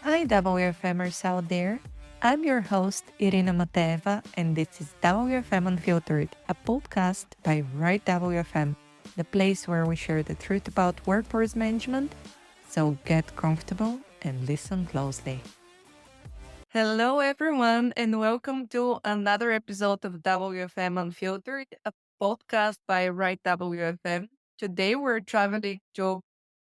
Hi, WFMers out there. I'm your host, Irina Mateeva, and this is WFM Unfiltered, a podcast by Right WFM, the place where we share the truth about workforce management. So get comfortable and listen closely. Hello, everyone, and welcome to another episode of WFM Unfiltered, a podcast by Right WFM. Today, we're traveling to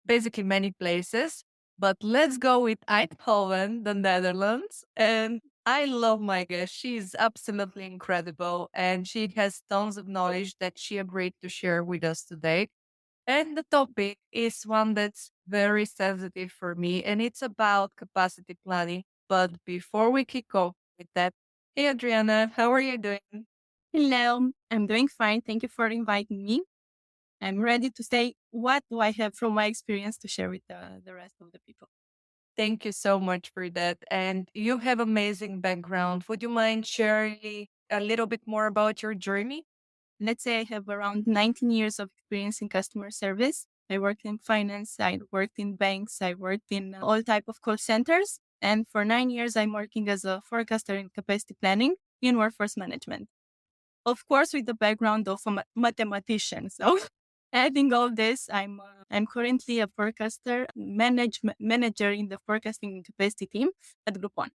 basically many places. But let's go with Eindhoven, the Netherlands. And I love my guest. She's absolutely incredible and she has tons of knowledge that she agreed to share with us today. And the topic is one that's very sensitive for me, and it's about capacity planning. But before we kick off with that, hey Adriana, how are you doing? Hello, I'm doing fine. Thank you for inviting me. I'm ready to say what do I have from my experience to share with the rest of the people. Thank you so much for that. And you have amazing background. Would you mind sharing a little bit more about your journey? Let's say I have around 19 years of experience in customer service. I worked in finance, I worked in banks, I worked in all type of call centers. And for 9 years, I'm working as a forecaster in capacity planning in workforce management. Of course, with the background of a mathematician. So adding all this, I'm currently a forecaster manager in the forecasting capacity team at Groupon.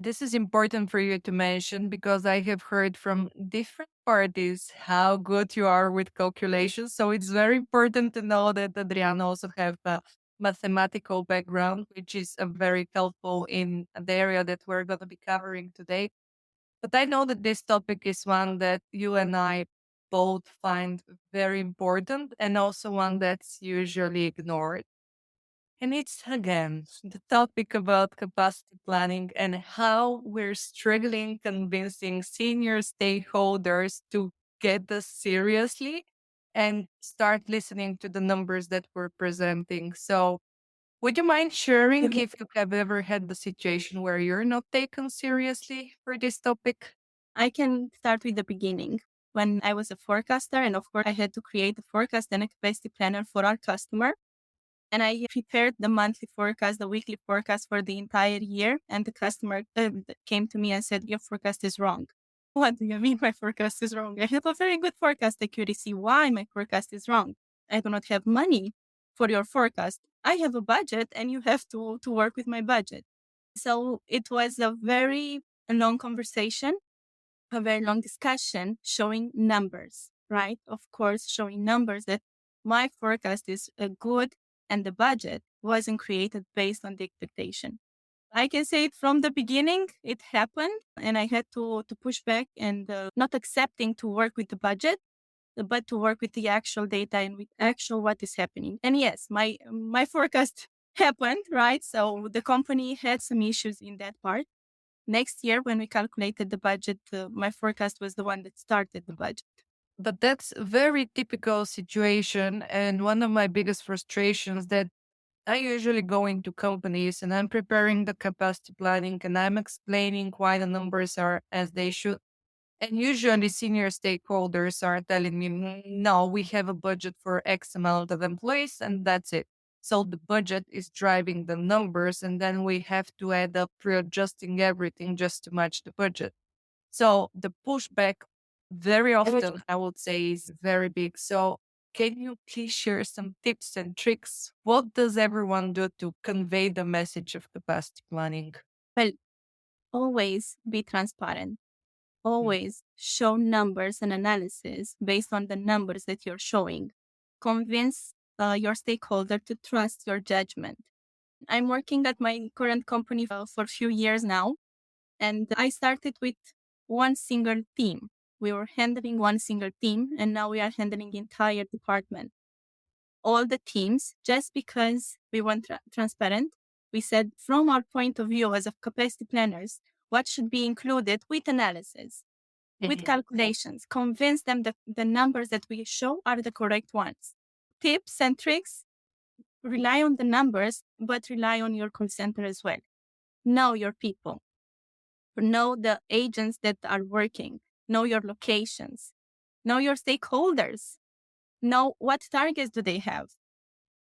This is important for you to mention because I have heard from different parties how good you are with calculations. So it's very important to know that Adriana also have a mathematical background, which is very helpful in the area that we're going to be covering today. But I know that this topic is one that you and I both find very important and also one that's usually ignored. And it's again the topic about capacity planning and how we're struggling convincing senior stakeholders to get this seriously and start listening to the numbers that we're presenting. So, would you mind sharing if you have ever had the situation where you're not taken seriously for this topic? I can start with the beginning. When I was a forecaster, and of course, I had to create a forecast and a capacity planner for our customer. And I prepared the monthly forecast, the weekly forecast for the entire year. And the customer came to me and said, "Your forecast is wrong." What do you mean my forecast is wrong? I have a very good forecast accuracy. Why my forecast is wrong? I do not have money for your forecast. I have a budget and you have to work with my budget. So it was a very long conversation, a very long discussion showing numbers, right? Of course, showing numbers that my forecast is good and the budget wasn't created based on the expectation. I can say it from the beginning, it happened and I had to push back and not accepting to work with the budget, but to work with the actual data and with actual what is happening. And yes, my forecast happened, right? So the company had some issues in that part. Next year, when we calculated the budget, my forecast was the one that started the budget. But that's a very typical situation. And one of my biggest frustrations that I usually go into companies and I'm preparing the capacity planning and I'm explaining why the numbers are as they should. And usually senior stakeholders are telling me, no, we have a budget for X amount of employees and that's it. So the budget is driving the numbers and then we have to add up readjusting everything just to match the budget. So the pushback very often, I would say, is very big. So can you please share some tips and tricks? What does everyone do to convey the message of capacity planning? Well, always be transparent. Mm. Always show numbers and analysis based on the numbers that you're showing. Convince your stakeholder to trust your judgment. I'm working at my current company for a few years now, and I started with one single team. We were handling one single team, and now we are handling entire department. All the teams, just because we want transparent, we said from our point of view as of capacity planners, what should be included with analysis, with calculations, convince them that the numbers that we show are the correct ones. Tips and tricks, rely on the numbers, but rely on your call center as well. Know your people, know the agents that are working, know your locations, know your stakeholders, know what targets do they have.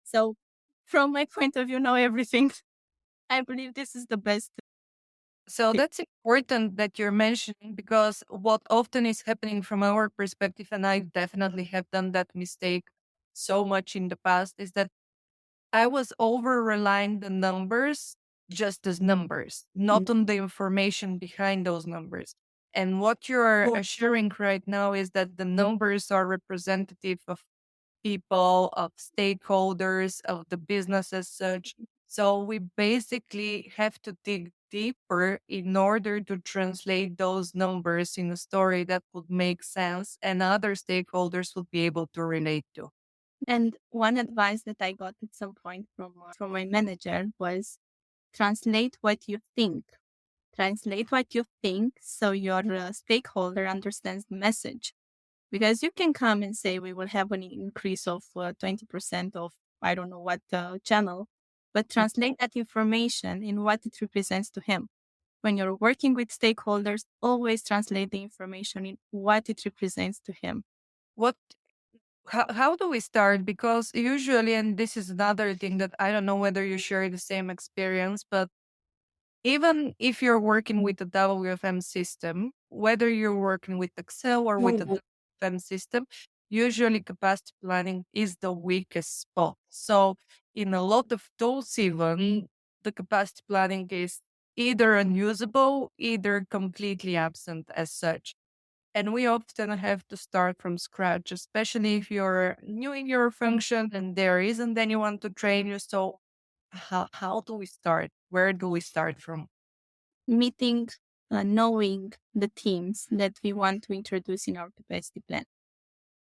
So from my point of view, know everything. I believe this is the best So tip. that's important that you're mentioning because what often is happening from our perspective, and I definitely have done that mistake so much in the past, is that I was over relying the numbers just as numbers, not on the information behind those numbers. And what you're assuring right now is that the numbers are representative of people, of stakeholders, of the business as such. So we basically have to dig deeper in order to translate those numbers in a story that would make sense and other stakeholders would be able to relate to. And one advice that I got at some point from my manager was translate what you think. Translate what you think so your stakeholder understands the message. Because you can come and say we will have an increase of 20% of I don't know what channel, but translate that information in what it represents to him. When you're working with stakeholders, always translate the information in what it represents to him. What how do we start? Because usually, and this is another thing that I don't know whether you share the same experience, but even if you're working with the WFM system, whether you're working with Excel or with the WFM system, usually capacity planning is the weakest spot. So in a lot of tools, even the capacity planning is either unusable, either completely absent as such. And we often have to start from scratch, especially if you're new in your function and there isn't anyone to train you. So how do we start? Where do we start from? Meeting, knowing the teams that we want to introduce in our capacity plan.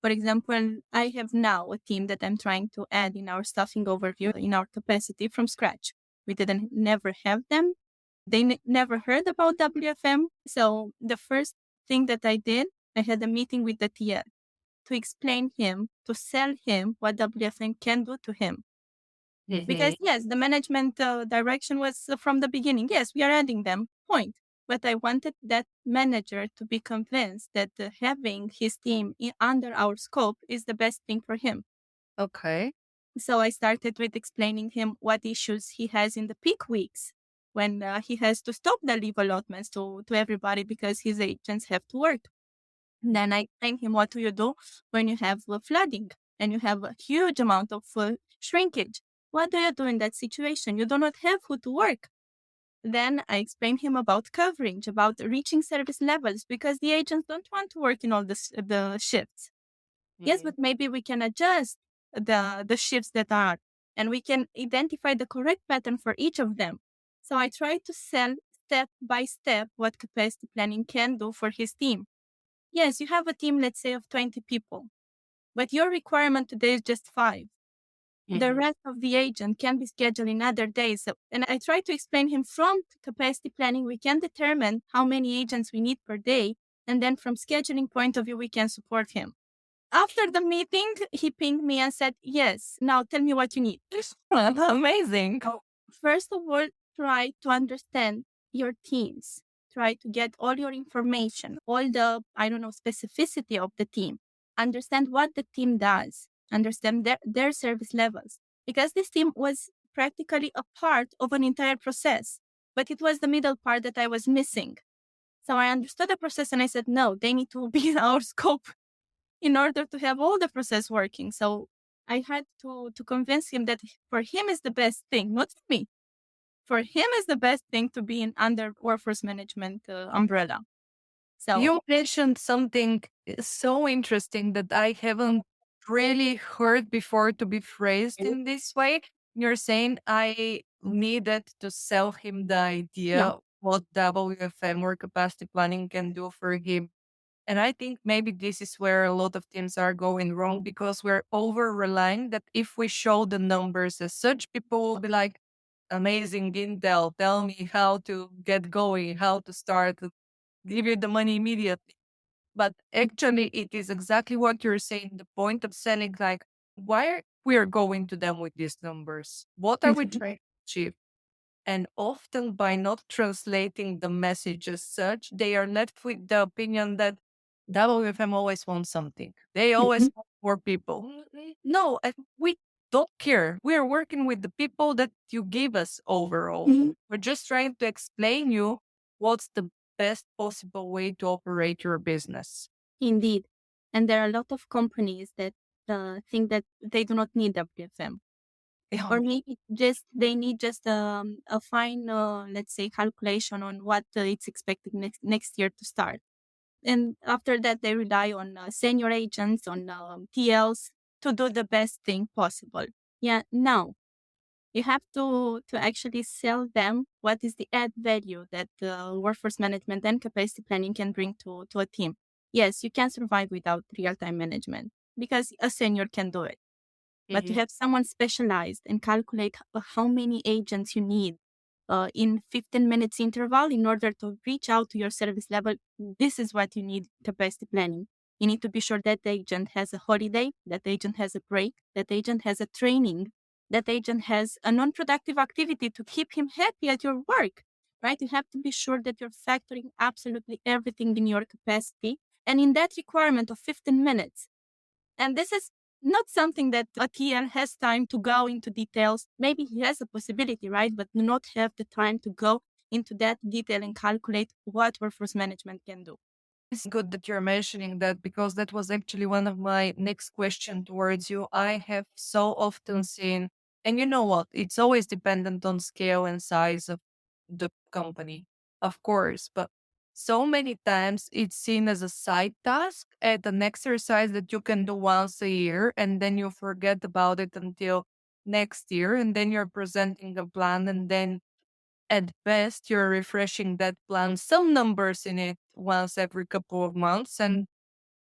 For example, I have now a team that I'm trying to add in our staffing overview in our capacity from scratch. We didn't never have them. They never heard about WFM. So the first thing that I did, I had a meeting with the TL to explain him, to sell him what WFM can do to him. Because yes, the management direction was from the beginning. Yes, we are adding them. Point. But I wanted that manager to be convinced that having his team under our scope is the best thing for him. Okay. So I started with explaining him what issues he has in the peak weeks when he has to stop the leave allotments to everybody because his agents have to work. Then I explained him what do you do when you have flooding and you have a huge amount of shrinkage. What do you do in that situation? You do not have who to work. Then I explained him about coverage, about reaching service levels because the agents don't want to work in all the shifts. Yes, but maybe we can adjust the shifts that are, and we can identify the correct pattern for each of them. So I try to sell step by step what capacity planning can do for his team. Yes, you have a team, let's say, of 20 people, but your requirement today is just 5. The rest of the agent can be scheduled in other days. So, and I try to explain him from capacity planning, we can determine how many agents we need per day. And then from scheduling point of view, we can support him. After the meeting, he pinged me and said, yes, now tell me what you need. Amazing. First of all, try to understand your teams. Try to get all your information, all the, I don't know, specificity of the team. Understand what the team does. Understand their service levels. Because this team was practically a part of an entire process, but it was the middle part that I was missing. So I understood the process and I said, no, they need to be in our scope in order to have all the process working. So I had to convince him that for him is the best thing, not for me. For him is the best thing to be in under workforce management umbrella. So You mentioned something so interesting that I haven't really heard before to be phrased in this way. You're saying I needed to sell him the yeah, idea what WFM or capacity planning can do for him. And I think maybe this is where a lot of teams are going wrong because we're over relying that if we show the numbers as such, people will be like, amazing intel, tell me how to get going, how to start, give you the money immediately. But actually, it is exactly what you're saying. The point of selling, like, why are we are going to them with these numbers? What are we trying to achieve? And often, by not translating the message as such, they are left with the opinion that WFM always wants something. They always Mhm. want more people. No, we don't care. We are working with the people that you gave us overall. We're just trying to explain you what's the best possible way to operate your business. Indeed. And there are a lot of companies that think that they do not need WFM. Yeah. Or maybe just they need just a fine, let's say, calculation on what it's expected next year to start. And after that, they rely on senior agents, on TLs to do the best thing possible. Yeah, no. You have to actually sell them what is the add value that workforce management and capacity planning can bring to a team. Yes, you can survive without real-time management because a senior can do it. But to have someone specialized and calculate how many agents you need in 15 minutes interval in order to reach out to your service level, this is what you need capacity planning. You need to be sure that the agent has a holiday, that the agent has a break, that the agent has a training, that the agent has a non-productive activity to keep him happy at your work, right? You have to be sure that you're factoring absolutely everything in your capacity and in that requirement of 15 minutes. And this is not something that a TL has time to go into details. Maybe he has a possibility, right? But do not have the time to go into that detail and calculate what workforce management can do. It's good that you're mentioning that because that was actually one of my next question towards you. I have so often seen, and you know what? It's always dependent on scale and size of the company, of course, but so many times it's seen as a side task and an exercise that you can do once a year and then you forget about it until next year and then you're presenting a plan and then at best, you're refreshing that plan, some numbers in it once every couple of months, and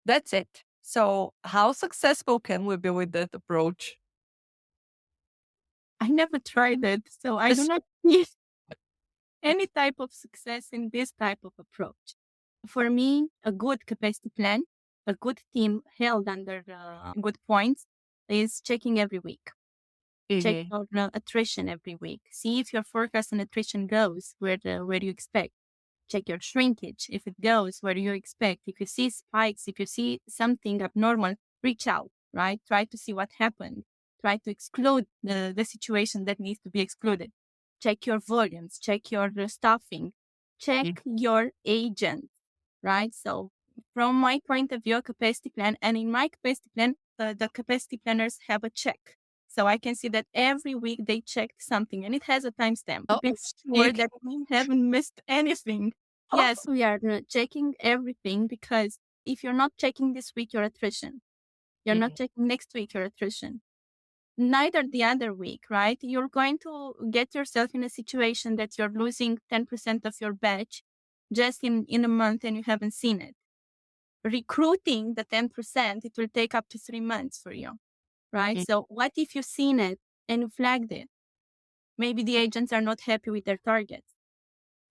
that's it. So, how successful can we be with that approach? I never tried it, so I do not see any type of success in this type of approach. For me, a good capacity plan, a good team held under good points is checking every week. Check Mhm. your attrition every week. See if your forecast on attrition goes where you expect. Check your shrinkage if it goes where you expect. If you see spikes, if you see something abnormal, reach out, right? Try to see what happened. Try to exclude the situation that needs to be excluded. Check your volumes, check your staffing, check Mm. your agent, right? So from my point of view, capacity plan, and in my capacity plan, the capacity planners have a check. So I can see that every week they checked something and it has a timestamp to Oh, be sure sneak. that we haven't missed anything. Oh, Yes, we are checking everything because if you're not checking this week, your attrition. You're not mhm. checking next week, your attrition. Neither the other week, right? You're going to get yourself in a situation that you're losing 10% of your batch just in a month and you haven't seen it. Recruiting the 10%, it will take up to 3 months for you, right? Mm. So what if you've seen it and you flagged it? Maybe the agents are not happy with their targets,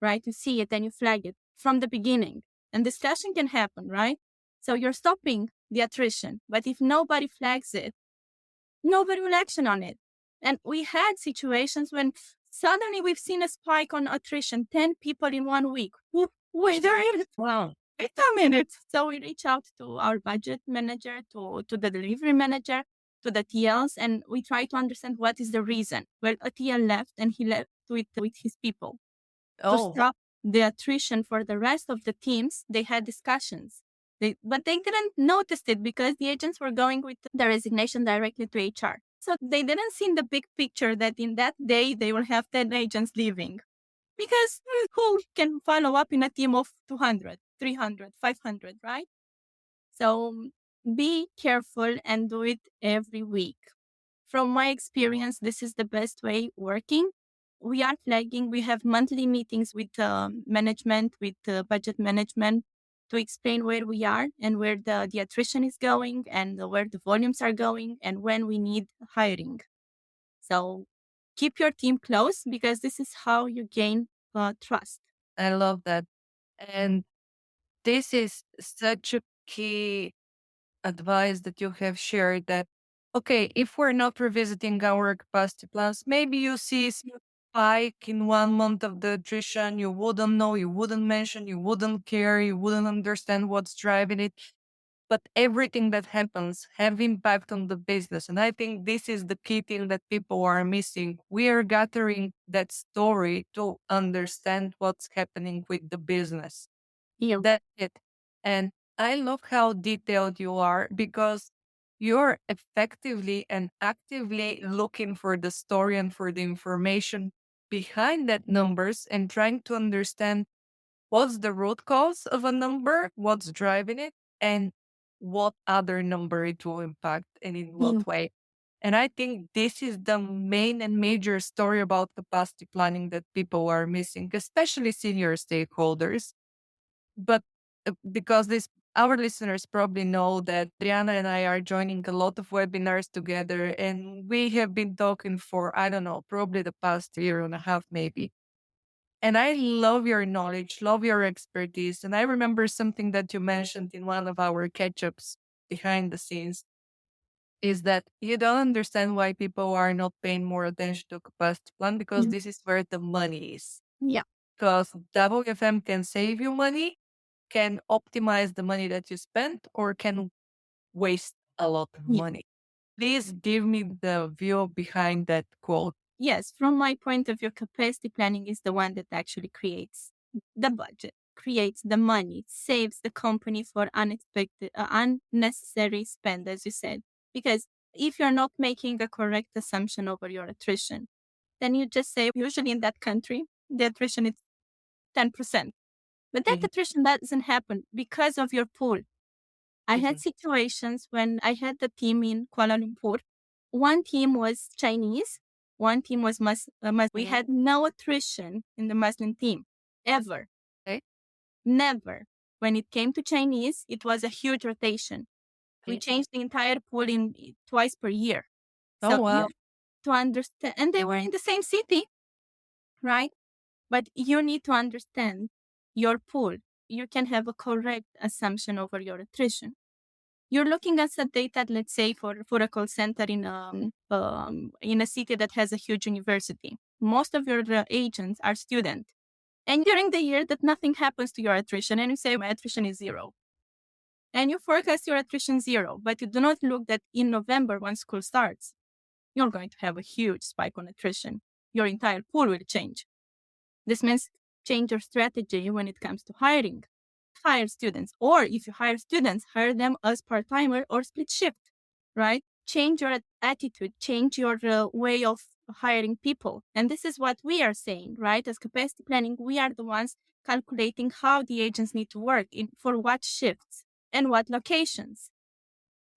right? You see it and you flag it from the beginning. And discussion can happen, right? So you're stopping the attrition. But if nobody flags it, nobody will action on it. And we had situations when suddenly we've seen a spike on attrition, 10 people in 1 week. Wait a minute. Wow. Wait a minute. So we reach out to our budget manager, to the delivery manager, to the TLs, and we try to understand what is the reason. Well, a TL left and he left with his people to Oh, stop the attrition for the rest of the teams. They had discussions. But they didn't notice it because the agents were going with the resignation directly to HR. So they didn't see the big picture that in that day they will have 10 agents leaving. Because who can follow up in a team of 200, 300, 500, right? So be careful and do it every week. From my experience, this is the best way working. We are flagging, we have monthly meetings with management, with budget management to explain where we are and where the attrition is going and where the volumes are going and when we need hiring. So keep your team close because this is how you gain trust. I love that. And this is such a key advice that you have shared that, okay, if we're not revisiting our capacity plans, maybe you see spike in 1 month of the attrition, you wouldn't know, you wouldn't mention, you wouldn't care, you wouldn't understand what's driving it. but everything that happens have impact on the business. And I think this is the key thing that people are missing. We are gathering that story to understand what's happening with the business. Yeah. That's it. And I love how detailed you are, because you're effectively and actively looking for the story and for the information behind that numbers and trying to understand what's the root cause of a number, what's driving it, and what other number it will impact and in Mm. what way. And I think this is the main and major story about capacity planning that people are missing, especially senior stakeholders. But because this, our listeners probably know that Adriana and I are joining a lot of webinars together, and we have been talking for, I don't know, probably the past year and a half, maybe. And I love your knowledge, love your expertise. And I remember something that you mentioned in one of our catch ups behind the scenes is that you don't understand why people are not paying more attention to capacity plan, because Mm. this is where the money is. Yeah. Because WFM can save you money, can optimize the money that you spend, or can waste a lot of Yeah. money. Please give me the view behind that quote. Yes, from my point of view, capacity planning is the one that actually creates the budget, creates the money, saves the company for unexpected, unnecessary spend, as you said. Because if you're not making a correct assumption over your attrition, then you just say, usually in that country, the attrition is 10%. But that Mhm, attrition doesn't happen because of your pool. I had mhm, situations when I had the team in Kuala Lumpur. One team was Chinese, one team was Muslim. We mhm. had no attrition in the Muslim team, ever, Okay. never. When it came to Chinese, it was a huge rotation. We Mhm. changed the entire pool in twice per year. Oh, So you wow. have to understand, and they were in the same city, right? But you need to understand your pool. You can have a correct assumption over your attrition. You're looking at the data, let's say, for a call center in a city that has a huge university. Most of your agents are students. And during the year that nothing happens to your attrition, and you say, my attrition is zero. And you forecast your attrition zero, but you do not look that in November, when school starts, you're going to have a huge spike on attrition. Your entire pool will change. This means change your strategy when it comes to hiring. Hire students, or if you hire students, hire them as part-timer or split shift, right? Change your attitude, change your way of hiring people. And this is what we are saying, right? As capacity planning, we are the ones calculating how the agents need to work in for what shifts and what locations.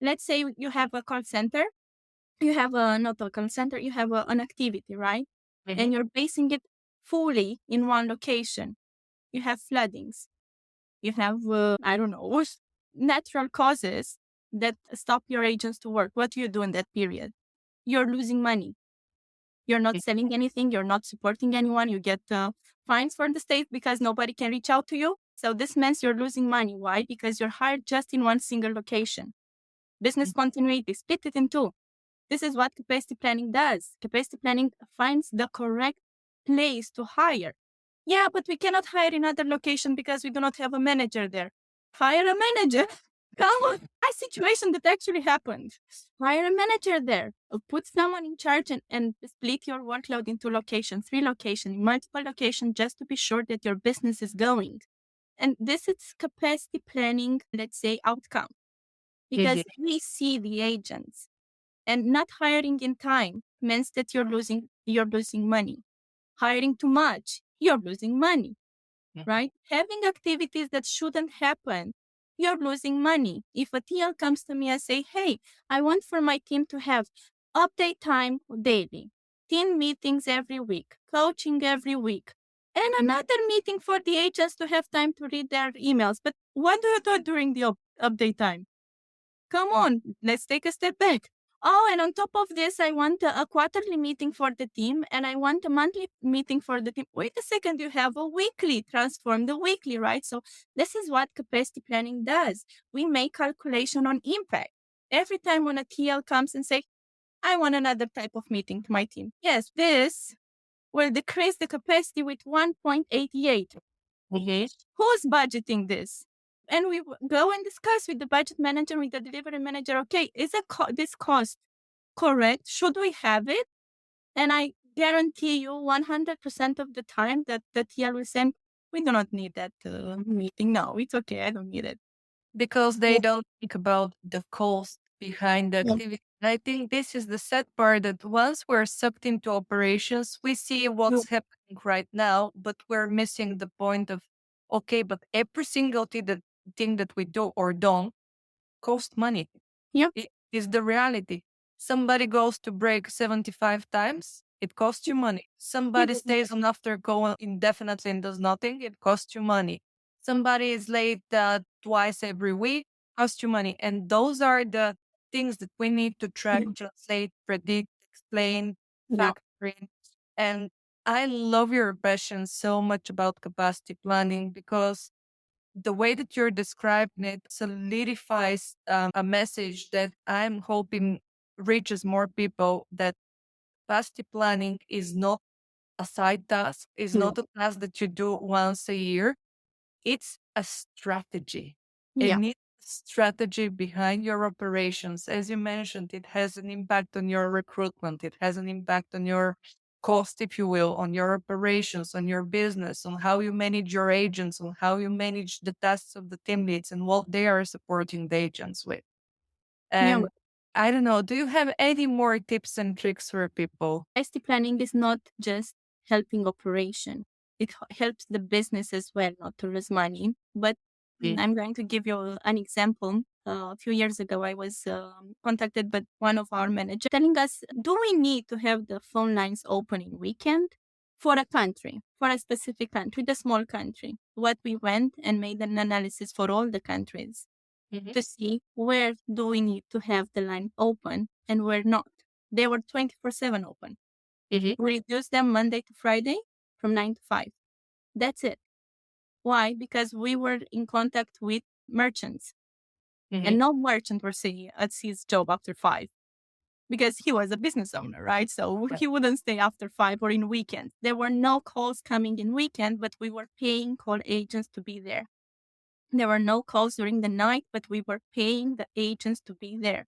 Let's say you have a call center, you have a not a call center, you have an activity, right? Mhm. And you're basing it fully in one location. You have floodings, you have, I don't know, natural causes that stop your agents to work. What do you do in that period? You're losing money. You're not selling anything. You're not supporting anyone. You get fines from the state because nobody can reach out to you. So this means you're losing money. Why? Because you're hired just in one single location. Business continuity, split it in two. This is what capacity planning does. Capacity planning finds the correct place to hire. Yeah, but we cannot hire in other location because we do not have a manager there. Hire a manager. Come on. A situation that actually happened. Hire a manager there. Put someone in charge and split your workload into locations, three locations, multiple locations, just to be sure that your business is going. And this is capacity planning, let's say, outcome. Mhm. Because we see the agents, and not hiring in time means that you're losing money. Hiring too much, you're losing money, right? Having activities that shouldn't happen, you're losing money. If a TL comes to me and say, hey, I want for my team to have update time daily, team meetings every week, coaching every week, and another meeting for the agents to have time to read their emails. But what do you do during the update time? Come on, let's take a step back. Oh, and on top of this, I want a quarterly meeting for the team and I want a monthly meeting for the team. Wait a second, you have a weekly, transform the weekly, right? So this is what capacity planning does. We make calculation on impact. Every time when a TL comes and say, I want another type of meeting to my team. Yes, this will decrease the capacity with 1.88. Mhm. Who's budgeting this? And we go and discuss with the budget manager, with the delivery manager, okay, is this cost correct? Should we have it? And I guarantee you 100% of the time that the TL will say, we do not need that meeting. No, it's okay. I don't need it. Because they Yeah. don't think about the cost behind the Yeah. activity. And I think this is the sad part, that once we're sucked into operations, we see what's happening right now, but we're missing the point of, okay, but every single thing that we do or don't cost money. Yep. It is the reality. Somebody goes to break 75 times, it costs you money. Somebody stays on after going indefinitely and does nothing, it costs you money. Somebody is late twice every week, costs you money. And those are the things that we need to track, translate, predict, explain, Yeah. factor in. And I love your passion so much about capacity planning, because the way that you're describing it solidifies a message that I'm hoping reaches more people, that capacity planning is not a side task, is No. not a task that you do once a year. It's a strategy. Yeah. And it's a strategy behind your operations. As you mentioned, it has an impact on your recruitment. It has an impact on your cost, if you will, on your operations, on your business, on how you manage your agents, on how you manage the tasks of the team leads and what they are supporting the agents with. Yeah. And I don't know, do you have any more tips and tricks for people? Capacity planning is not just helping operation. It helps the business as well not to lose money. But I'm going to give you an example. A few years ago, I was contacted by one of our managers telling us, do we need to have the phone lines open in weekend for a country, for a specific country, the small country? What we went and made an analysis for all the countries to see where do we need to have the line open and where not. They were 24/7 open. We reduced them Monday to Friday from 9 to 5. That's it. Why? Because we were in contact with merchants, and no merchant would say at his job after 5, because he was a business owner, right? So he wouldn't stay after 5 or in weekends. There were no calls coming in weekend, but we were paying call agents to be there. There were no calls during the night, but we were paying the agents to be there.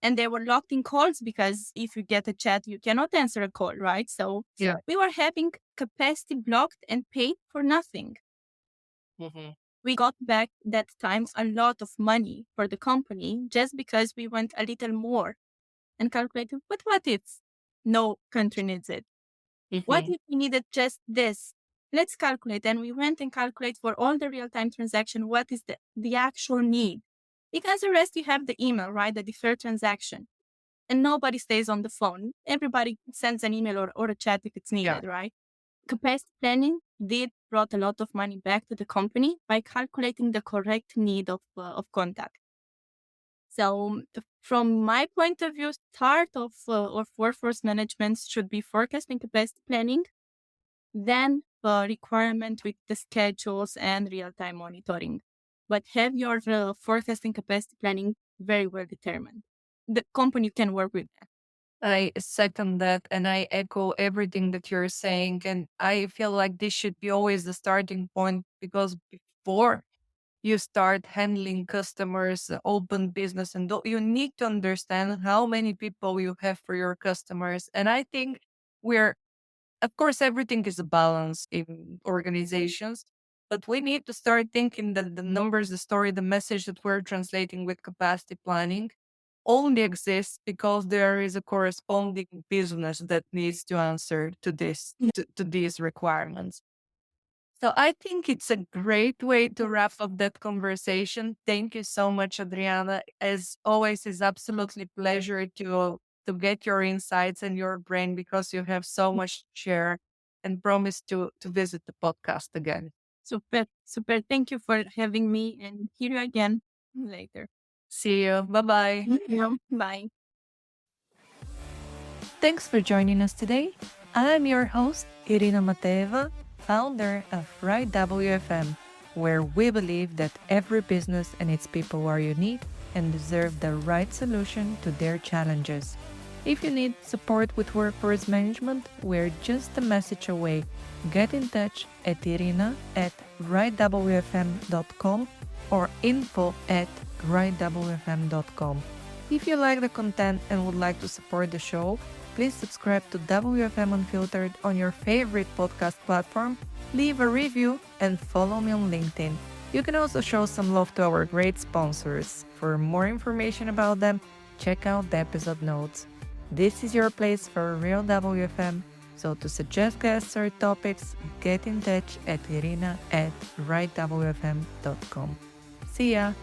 And they were locked in calls, because if you get a chat, you cannot answer a call, right? So we were having capacity blocked and paid for nothing. We got back that time a lot of money for the company just because we went a little more and calculated, but what if no country needs it? What if we needed just this? Let's calculate. And we went and calculate for all the real-time transaction, what is the actual need? Because the rest you have the email, right? The deferred transaction. And nobody stays on the phone. Everybody sends an email or a chat if it's needed, right? Capacity planning brought a lot of money back to the company by calculating the correct need of contact. So from my point of view, start of workforce management should be forecasting capacity planning, then requirement with the schedules and real-time monitoring. But have your forecasting capacity planning very well determined. The company can work with that. I second that, and I echo everything that you're saying. And I feel like this should be always the starting point, because before you start handling customers, open business, and you need to understand how many people you have for your customers. And I think of course, everything is a balance in organizations, but we need to start thinking that the numbers, the story, the message that we're translating with capacity planning only exists because there is a corresponding business that needs to answer to to these requirements. So I think it's a great way to wrap up that conversation. Thank you so much, Adriana. As always, it's absolutely pleasure to get your insights and your brain, because you have so much to share, and promise to visit the podcast again. Super, super. Thank you for having me, and hear you again later. See you. Bye-bye. Bye. Thanks for joining us today. I'm your host, Irina Mateeva, founder of Right WFM, where we believe that every business and its people are unique and deserve the right solution to their challenges. If you need support with workforce management, we're just a message away. Get in touch at irina@rightwfm.com or info@rightwfm.com. If you like the content and would like to support the show, please subscribe to WFM Unfiltered on your favorite podcast platform, leave a review, and follow me on LinkedIn. You can also show some love to our great sponsors. For more information about them, check out the episode notes. This is your place for real WFM, so to suggest guests or topics, get in touch at Irina@rightwfm.com. See ya!